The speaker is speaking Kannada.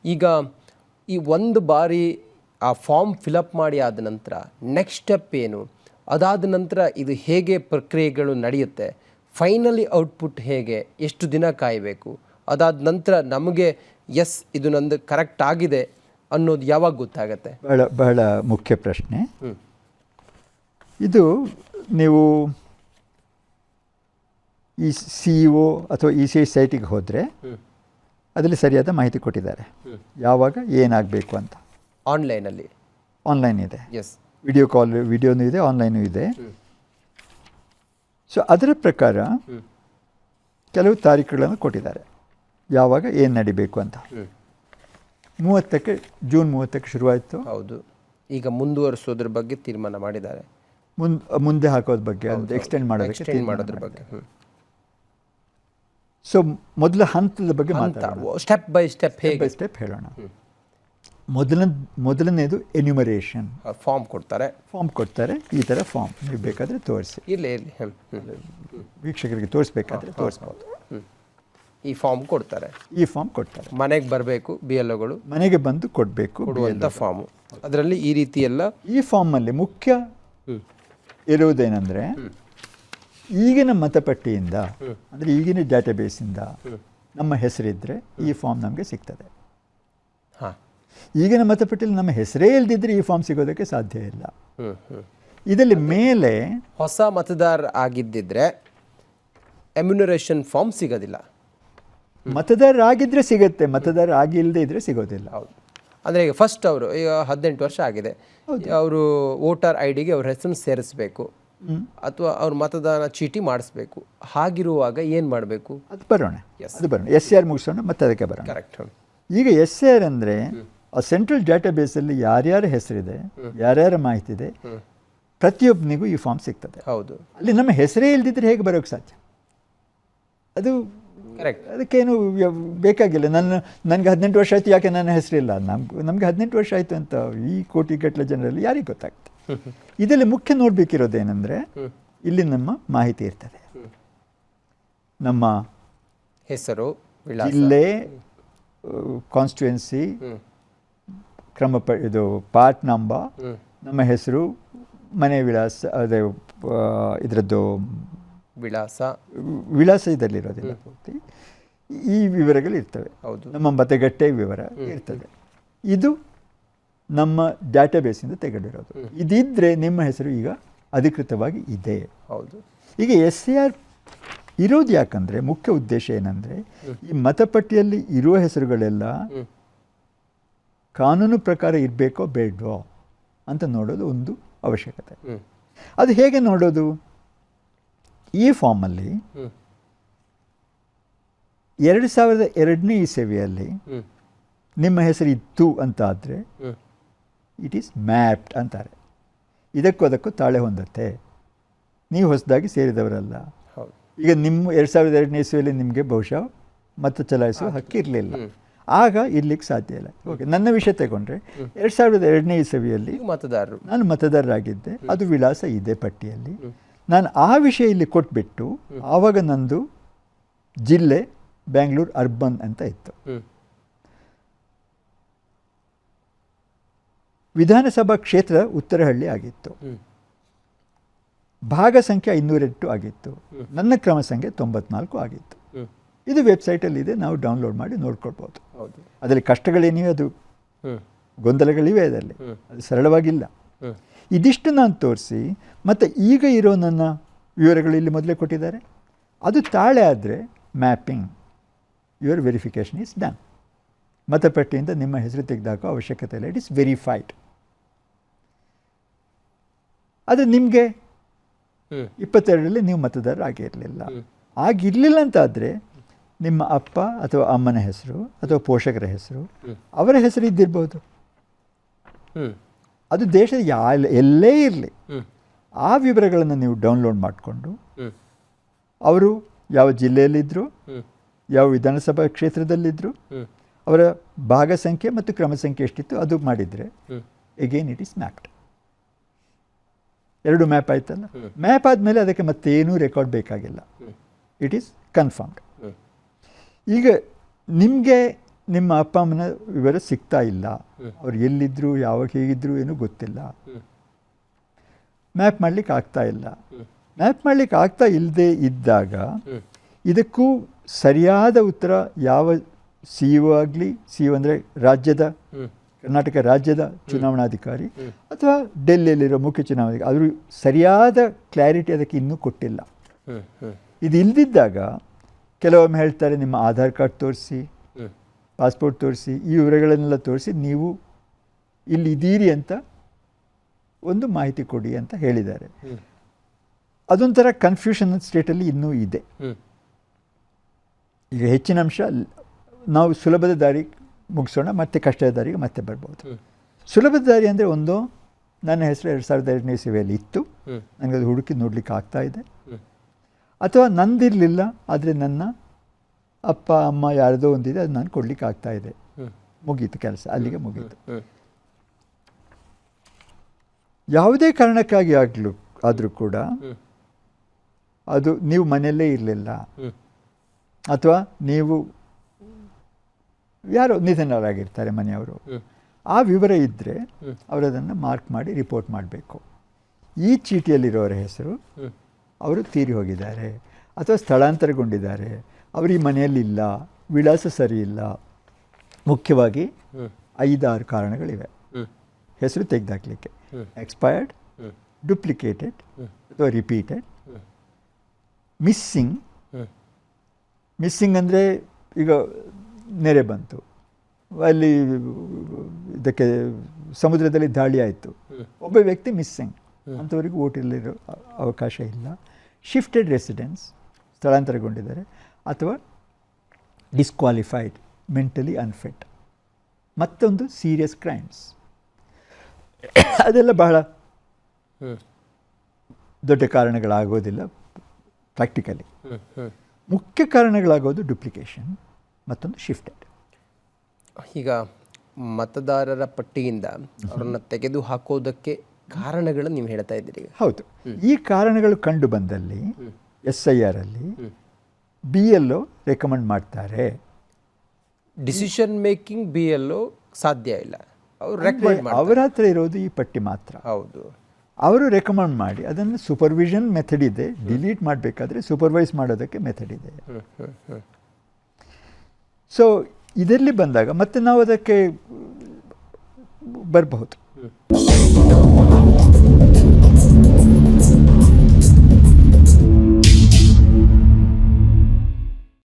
ಈಗ ಈ ಒಂದು ಬಾರಿ ಆ ಫಾರ್ಮ್ ಫಿಲಪ್ ಮಾಡಿ ಆದ ನಂತರ ನೆಕ್ಸ್ಟ್ ಸ್ಟೆಪ್ ಏನು, ಅದಾದ ನಂತರ ಇದು ಹೇಗೆ ಪ್ರಕ್ರಿಯೆಗಳು ನಡೆಯುತ್ತೆ, ಫೈನಲಿ ಔಟ್ಪುಟ್ ಹೇಗೆ, ಎಷ್ಟು ದಿನ ಕಾಯಬೇಕು, ಅದಾದ ನಂತರ ನಮಗೆ ಎಸ್ ಇದು ನಂದು ಕರೆಕ್ಟ್ ಆಗಿದೆ ಅನ್ನೋದು ಯಾವಾಗ ಗೊತ್ತಾಗತ್ತೆ? ಬಹಳ ಬಹಳ ಮುಖ್ಯ ಪ್ರಶ್ನೆ ಇದು. ನೀವು ಈ CEO ಅಥವಾ ECI ಸೈಟಿಗೆ ಹೋದರೆ ಅದರಲ್ಲಿ ಸರಿಯಾದ ಮಾಹಿತಿ ಕೊಟ್ಟಿದ್ದಾರೆ, ಯಾವಾಗ ಏನಾಗಬೇಕು ಅಂತ. ಆನ್ಲೈನ್ ಇದೆ, ಎಸ್, ವಿಡಿಯೋನೂ ಇದೆ, ಆನ್ಲೈನೂ ಇದೆ. ಸೊ ಅದರ ಪ್ರಕಾರ ಕೆಲವು ತಾರೀಖುಗಳನ್ನು ಕೊಟ್ಟಿದ್ದಾರೆ, ಯಾವಾಗ ಏನು ನಡಿಬೇಕು ಅಂತ. ಜೂನ್ 30ಕ್ಕೆ ಶುರುವಾಯಿತು. ಹೌದು, ಈಗ ಮುಂದುವರಿಸೋದ್ರ ಬಗ್ಗೆ ತೀರ್ಮಾನ ಮಾಡಿದ್ದಾರೆ. ಮುಂದೆ ಹಾಕೋದ್ರ ಬಗ್ಗೆ, ಎಕ್ಸ್ಟೆಂಡ್ ಮಾಡೋದ್ರ ಬಗ್ಗೆ. ಸೊ ಮೊದಲ ಹಂತದ ಬಗ್ಗೆ ಸ್ಟೆಪ್ ಬೈ ಸ್ಟೆಪ್ ಹೇಳೋಣ. ಮೊದಲನೇದು ಎನ್ಯುಮರೇಷನ್. ಫಾರ್ಮ್ ಕೊಡ್ತಾರೆ, ಈ ಥರ ಫಾರ್ಮ್ ನೀವು ಬೇಕಾದರೆ ತೋರಿಸಿ, ವೀಕ್ಷಕರಿಗೆ ತೋರಿಸ್ಬೇಕಾದ್ರೆ ತೋರಿಸ್ಬೋದು. ಈ ಫಾರ್ಮ್ ಕೊಡ್ತಾರೆ, ಮನೆಗೆ ಬರಬೇಕು, BLOಗಳು ಮನೆಗೆ ಬಂದು ಕೊಡುವಂಥ ಫಾರ್ಮು. ಅದರಲ್ಲಿ ಈ ರೀತಿ ಎಲ್ಲ ಈ ಫಾರ್ಮಲ್ಲಿ ಮುಖ್ಯ ಇರುವುದೇನೆಂದರೆ, ಈಗಿನ ಮತಪಟ್ಟಿಯಿಂದ ಅಂದರೆ ಈಗಿನ ಡಾಟಾಬೇಸಿಂದ ನಮ್ಮ ಹೆಸರಿದ್ದರೆ ಈ ಫಾರ್ಮ್ ನಮಗೆ ಸಿಗ್ತದೆ. ಈಗಿನ ಮತಪಟ್ಟಿಯಲ್ಲಿ ನಮ್ಮ ಹೆಸರೇ ಇಲ್ದಿದ್ರೆ ಈ ಫಾರ್ಮ್ ಸಿಗೋದಕ್ಕೆ ಸಾಧ್ಯ ಇಲ್ಲ. ಇದರಲ್ಲಿ ಮೇಲೆ ಹೊಸ ಮತದಾರ ಆಗಿದ್ದಿದ್ರೆ ಎಮ್ಯುನರೇಷನ್ ಫಾರ್ಮ್ ಸಿಗೋದಿಲ್ಲ. ಮತದಾರ ಆಗಿದ್ರೆ ಸಿಗುತ್ತೆ, ಮತದಾರ ಆಗಿಲ್ಲದೆ ಇದ್ರೆ ಸಿಗೋದಿಲ್ಲ. ಹೌದು, ಅಂದರೆ ಈಗ ಫಸ್ಟ್ ಅವರು ಈಗ 18 ವರ್ಷ ಆಗಿದೆ, ಅವರು ವೋಟರ್ ID ಗೆ ಅವ್ರ ಹೆಸರನ್ನು ಸೇರಿಸಬೇಕು ಅಥವಾ ಅವ್ರ ಮತದಾನ ಚೀಟಿ ಮಾಡಿಸ್ಬೇಕು. ಹಾಗಿರುವಾಗ ಏನು ಮಾಡಬೇಕು? ಅದು ಬರೋಣ. SCR ಮುಗಿಸೋಣ, ಮತ್ತೆ ಅದಕ್ಕೆ ಬರೋಣ. ಕರೆಕ್ಟ್. ಈಗ SCR ಅಂದರೆ ಆ ಸೆಂಟ್ರಲ್ ಡಾಟಾಬೇಸಲ್ಲಿ ಯಾರ್ಯಾರ ಹೆಸರಿದೆ, ಯಾರ್ಯಾರ ಮಾಹಿತಿ ಇದೆ, ಪ್ರತಿಯೊಬ್ಬನಿಗೂ ಈ ಫಾರ್ಮ್ ಸಿಗ್ತದೆ. ಹೌದು, ಅಲ್ಲಿ ನಮ್ಮ ಹೆಸರೇ ಇಲ್ದಿದ್ರೆ ಹೇಗೆ ಬರೋಕ್ಕೆ ಸಾಧ್ಯ? ಅದು ಕರೆಕ್ಟ್. ಅದಕ್ಕೇನು ಬೇಕಾಗಿಲ್ಲ. ನನಗೆ 18 ವರ್ಷ ಆಯಿತು, ಯಾಕೆ ನನ್ನ ಹೆಸರಿಲ್ಲ? ನಮಗೆ 18 ವರ್ಷ ಆಯಿತು ಅಂತ ಈ ಕೋಟಿಗಟ್ಟಲೆ ಜನರಲ್ಲಿ ಯಾರಿಗೆ ಗೊತ್ತಾಗ್ತದೆ? ಇದರಲ್ಲಿ ಮುಖ್ಯ ನೋಡಬೇಕಿರೋದೇನೆಂದರೆ, ಇಲ್ಲಿ ನಮ್ಮ ಮಾಹಿತಿ ಇರ್ತದೆ, ನಮ್ಮ ಹೆಸರು, ಜಿಲ್ಲೆ, ಕಾನ್ಸ್ಟಿಟ್ಯೂನ್ಸಿ, ಇದು ಪಾರ್ಟ್ ನಂಬರ್, ನಮ್ಮ ಹೆಸರು, ಮನೆ ವಿಳಾಸ, ಅದೇ ಇದರದ್ದು ವಿಳಾಸ ಇದರಲ್ಲಿರೋದಿಲ್ಲ ಪೂರ್ತಿ. ಈ ವಿವರಗಳು ಇರ್ತವೆ. ನಮ್ಮ ಮತಗಟ್ಟೆ ವಿವರ ಇರ್ತದೆ. ಇದು ನಮ್ಮ ಡಾಟಾಬೇಸಿಂದ ತೆಗೆದಿರೋದು. ಇದಿದ್ದರೆ ನಿಮ್ಮ ಹೆಸರು ಈಗ ಅಧಿಕೃತವಾಗಿ ಇದೆ. ಹೌದು. ಈಗ SCR ಇರೋದು ಯಾಕಂದರೆ, ಮುಖ್ಯ ಉದ್ದೇಶ ಏನಂದರೆ, ಈ ಮತಪಟ್ಟಿಯಲ್ಲಿ ಇರುವ ಹೆಸರುಗಳೆಲ್ಲ ಕಾನೂನು ಪ್ರಕಾರ ಇರಬೇಕೋ ಬೇಡವೋ ಅಂತ ನೋಡೋದು ಒಂದು ಅವಶ್ಯಕತೆ. ಅದು ಹೇಗೆ ನೋಡೋದು? ಈ ಫಾರ್ಮಲ್ಲಿ 2002ನೇ ಇಸವಿಯಲ್ಲಿ ನಿಮ್ಮ ಹೆಸರು ಇತ್ತು ಅಂತ ಆದರೆ ಇಟ್ ಈಸ್ ಮ್ಯಾಪ್ಡ್ ಅಂತಾರೆ. ಇದಕ್ಕೂ ಅದಕ್ಕೂ ತಾಳೆ ಹೊಂದತ್ತೆ, ನೀವು ಹೊಸದಾಗಿ ಸೇರಿದವರಲ್ಲ. ಈಗ ನಿಮ್ಮ 2002ನೇ ಇಸವಿಯಲ್ಲಿ ನಿಮಗೆ ಬಹುಶಃ ಮತ ಚಲಾಯಿಸುವ ಹಕ್ಕಿರಲಿಲ್ಲ, ಆಗ ಇರ್ಲಿಕ್ಕೆ ಸಾಧ್ಯ ಇಲ್ಲ. ಓಕೆ, ನನ್ನ ವಿಷಯ ತಗೊಂಡ್ರೆ 2002ನೇ ಇಸವಿಯಲ್ಲಿ ನಾನು ಮತದಾರರಾಗಿದ್ದೆ, ಅದು ವಿಳಾಸ ಇದೆ ಪಟ್ಟಿಯಲ್ಲಿ. ನಾನು ಆ ವಿಷಯ ಇಲ್ಲಿ ಕೊಟ್ಬಿಟ್ಟು ಆವಾಗ ನಂದು ಜಿಲ್ಲೆ ಬೆಂಗಳೂರು ಅರ್ಬನ್ ಅಂತ ಇತ್ತು. ವಿಧಾನಸಭಾ ಕ್ಷೇತ್ರ ಉತ್ತರಹಳ್ಳಿ ಆಗಿತ್ತು. ಭಾಗ ಸಂಖ್ಯೆ 508 ಆಗಿತ್ತು. ನನ್ನ ಕ್ರಮ ಸಂಖ್ಯೆ 94 ಆಗಿತ್ತು. ಇದು ವೆಬ್ಸೈಟಲ್ಲಿದೆ, ನಾವು ಡೌನ್ಲೋಡ್ ಮಾಡಿ ನೋಡ್ಕೊಳ್ಬೋದು. ಅದರಲ್ಲಿ ಕಷ್ಟಗಳೇನಿವೆ, ಅದು ಗೊಂದಲಗಳಿವೆ, ಅದರಲ್ಲಿ ಅದು ಸರಳವಾಗಿಲ್ಲ. ಇದಿಷ್ಟು ನಾನು ತೋರಿಸಿ, ಮತ್ತು ಈಗ ಇರೋ ನನ್ನ ವಿವರಗಳು ಇಲ್ಲಿ ಮೊದಲೇ ಕೊಟ್ಟಿದ್ದಾರೆ. ಅದು ತಾಳೆ ಆದರೆ mapping, your verification is done. ಮತಪಟ್ಟಿಯಿಂದ ನಿಮ್ಮ ಹೆಸರು ತೆಗೆದಾಕೋ ಅವಶ್ಯಕತೆ ಇಲ್ಲ, ಇಟ್ ಈಸ್ ವೆರಿಫೈಡ್. ಅದು ನಿಮಗೆ 22ರಲ್ಲಿ ನೀವು ಮತದಾರ ಆಗಿರಲಿಲ್ಲ. ಆಗಿರಲಿಲ್ಲ ಅಂತಾದರೆ ನಿಮ್ಮ ಅಪ್ಪ ಅಥವಾ ಅಮ್ಮನ ಹೆಸರು ಅಥವಾ ಪೋಷಕರ ಹೆಸರು, ಅವರ ಹೆಸರು ಇದ್ದಿರ್ಬೋದು. ಅದು ದೇಶದ ಎಲ್ಲೇ ಇರಲಿ, ಆ ವಿವರಗಳನ್ನು ನೀವು ಡೌನ್ಲೋಡ್ ಮಾಡಿಕೊಂಡು ಅವರು ಯಾವ ಜಿಲ್ಲೆಯಲ್ಲಿದ್ದರು, ಯಾವ ವಿಧಾನಸಭಾ ಕ್ಷೇತ್ರದಲ್ಲಿದ್ದರು, ಅವರ ಭಾಗ ಸಂಖ್ಯೆ ಮತ್ತು ಕ್ರಮ ಸಂಖ್ಯೆ ಎಷ್ಟಿತ್ತು ಅದು ಮಾಡಿದರೆ again it is mapped. 2 map ಆಯ್ತಲ್ಲ. ಮ್ಯಾಪ್ ಆದಮೇಲೆ ಅದಕ್ಕೆ ಮತ್ತೇನೂ ರೆಕಾರ್ಡ್ ಬೇಕಾಗಿಲ್ಲ, ಇಟ್ ಈಸ್ ಕನ್ಫರ್ಮ್ಡ್. ಈಗ ನಿಮಗೆ ನಿಮ್ಮ ಅಪ್ಪ ಅಮ್ಮನ ವಿವರ ಸಿಗ್ತಾ ಇಲ್ಲ, ಅವ್ರು ಎಲ್ಲಿದ್ದರು, ಯಾವಾಗ ಹೇಗಿದ್ರು ಏನೂ ಗೊತ್ತಿಲ್ಲ, ಮ್ಯಾಪ್ ಮಾಡಲಿಕ್ಕೆ ಆಗ್ತಾ ಇಲ್ಲ. ಮ್ಯಾಪ್ ಮಾಡಲಿಕ್ಕೆ ಆಗ್ತಾ ಇಲ್ಲದೆ ಇದ್ದಾಗ ಇದಕ್ಕೂ ಸರಿಯಾದ ಉತ್ತರ ಯಾವ ಸಿ ಇ ಒ ಆಗಲಿ, ಸಿ ಇ ಒ ಅಂದರೆ ರಾಜ್ಯದ, ಕರ್ನಾಟಕ ರಾಜ್ಯದ ಚುನಾವಣಾಧಿಕಾರಿ ಅಥವಾ ಡೆಲ್ಲಿಯಲ್ಲಿರೋ ಮುಖ್ಯ ಚುನಾವಣಾಧಿಕಾರಿ, ಅವರು ಸರಿಯಾದ ಕ್ಲಾರಿಟಿ ಅದಕ್ಕೆ ಇನ್ನೂ ಕೊಟ್ಟಿಲ್ಲ. ಇದು ಇಲ್ದಿದ್ದಾಗ ಕೆಲವೊಮ್ಮೆ ಹೇಳ್ತಾರೆ ನಿಮ್ಮ ಆಧಾರ್ ಕಾರ್ಡ್ ತೋರಿಸಿ, ಪಾಸ್ಪೋರ್ಟ್ ತೋರಿಸಿ, ಈ ವಿವರಗಳನ್ನೆಲ್ಲ ತೋರಿಸಿ ನೀವು ಇಲ್ಲಿ ಇದ್ದೀರಿ ಅಂತ ಒಂದು ಮಾಹಿತಿ ಕೊಡಿ ಅಂತ ಹೇಳಿದ್ದಾರೆ. ಅದೊಂಥರ ಕನ್ಫ್ಯೂಷನ್ ಸ್ಟೇಟಲ್ಲಿ ಇನ್ನೂ ಇದೆ. ಈಗ ಹೆಚ್ಚಿನ ಅಂಶ ನಾವು ಸುಲಭದ ದಾರಿ ಮುಗಿಸೋಣ, ಮತ್ತೆ ಕಷ್ಟದ ದಾರಿಗೆ ಮತ್ತೆ ಬರ್ಬೋದು. ಸುಲಭದ ದಾರಿ ಅಂದರೆ ಒಂದು, ನನ್ನ ಹೆಸರು 2002ನೇ ಇಸವಿಯಲ್ಲಿ ಇತ್ತು, ನನಗೆ ಅದು ಹುಡುಕಿ ನೋಡಲಿಕ್ಕೆ ಆಗ್ತಾ ಇದೆ, ಅಥವಾ ನಂದಿರಲಿಲ್ಲ ಆದರೆ ನನ್ನ ಅಪ್ಪ ಅಮ್ಮ ಯಾರದೋ ಒಂದಿದೆ, ಅದು ನಾನು ಕೊಡಲಿಕ್ಕೆ ಆಗ್ತಾ ಇದೆ, ಮುಗೀತು ಕೆಲಸ, ಅಲ್ಲಿಗೆ ಮುಗೀತು. ಯಾವುದೇ ಕಾರಣಕ್ಕಾಗಿ ಆದರೂ ಕೂಡ ಅದು ನೀವು ಮನೆಯಲ್ಲೇ ಇರಲಿಲ್ಲ ಅಥವಾ ನೀವು ಯಾರೋ ನಿಧನರಾಗಿರ್ತಾರೆ ಮನೆಯವರು, ಆ ವಿವರ ಇದ್ದರೆ ಅವರದನ್ನು ಮಾರ್ಕ್ ಮಾಡಿ ರಿಪೋರ್ಟ್ ಮಾಡಬೇಕು. ಈ ಚೀಟಿಯಲ್ಲಿರೋರ ಹೆಸರು ಅವರು ತೀರಿ ಹೋಗಿದ್ದಾರೆ ಅಥವಾ ಸ್ಥಳಾಂತರಗೊಂಡಿದ್ದಾರೆ, ಅವರು ಈ ಮನೆಯಲ್ಲಿಲ್ಲ, ವಿಳಾಸ ಸರಿ ಇಲ್ಲ. ಮುಖ್ಯವಾಗಿ 5-6 ಕಾರಣಗಳಿವೆ ಹೆಸರು ತೆಗೆದಾಕಲಿಕ್ಕೆ: ಎಕ್ಸ್ಪೈರ್ಡ್, ಡುಪ್ಲಿಕೇಟೆಡ್ ಅಥವಾ ರಿಪೀಟೆಡ್, ಮಿಸ್ಸಿಂಗ್. ಮಿಸ್ಸಿಂಗ್ ಅಂದರೆ ಈಗ ನೆರೆ ಬಂತು, ಅಲ್ಲಿ ಇದಕ್ಕೆ ಸಮುದ್ರದಲ್ಲಿ ದಾಳಿ ಆಯಿತು, ಒಬ್ಬ ವ್ಯಕ್ತಿ ಮಿಸ್ಸಿಂಗ್, ಅಂಥವರಿಗೆ ಓಟಿಲ್ಲಿರೋ ಅವಕಾಶ ಇಲ್ಲ. ಶಿಫ್ಟೆಡ್ ರೆಸಿಡೆನ್ಸ್, ಸ್ಥಳಾಂತರಗೊಂಡಿದ್ದಾರೆ, ಅಥವಾ ಡಿಸ್ಕ್ವಾಲಿಫೈಡ್, ಮೆಂಟಲಿ ಅನ್ಫಿಟ್. ಮತ್ತೊಂದು ಸೀರಿಯಸ್ ಕ್ರೈಮ್ಸ್. ಅದೆಲ್ಲ ಬಹಳ ದೊಡ್ಡ ಕಾರಣಗಳಾಗೋದಿಲ್ಲ ಪ್ರಾಕ್ಟಿಕಲಿ. ಮುಖ್ಯ ಕಾರಣಗಳಾಗೋದು ಡುಪ್ಲಿಕೇಶನ್, ಮತ್ತೊಂದು ಶಿಫ್ಟೆಡ್. ಈಗ ಮತದಾರರ ಪಟ್ಟಿಯಿಂದ ಅವರನ್ನು ತೆಗೆದು ಹಾಕೋದಕ್ಕೆ ಕಾರಣಗಳನ್ನು ನೀವು ಹೇಳ್ತಾ ಇದ್ದೀರಿ. ಹೌದು, ಈ ಕಾರಣಗಳು ಕಂಡು ಬಂದಲ್ಲಿ SIR ಅಲ್ಲಿ BLO ರೆಕಮೆಂಡ್ ಮಾಡ್ತಾರೆ. ಡಿಸಿಷನ್ ಮೇಕಿಂಗ್ BLO ಸಾಧ್ಯ ಇಲ್ಲ, ಅವರು ರೆಕಮೆಂಡ್ ಮಾಡ್ತಾರೆ. ಅವರ ಹತ್ರ ಇರೋದು ಈ ಪಟ್ಟಿ ಮಾತ್ರ. ಹೌದು, ಅವರು ರೆಕಮೆಂಡ್ ಮಾಡಿ ಅದನ್ನು ಸೂಪರ್ವಿಷನ್ ಮೆಥಡ್ ಇದೆ, ಡಿಲೀಟ್ ಮಾಡಬೇಕಾದ್ರೆ ಸೂಪರ್ವೈಸ್ ಮಾಡೋದಕ್ಕೆ ಮೆಥಡ್ ಇದೆ. ಸೊ ಇದರಲ್ಲಿ ಬಂದಾಗ ಮತ್ತೆ ನಾವು ಅದಕ್ಕೆ ಬರಬಹುದು.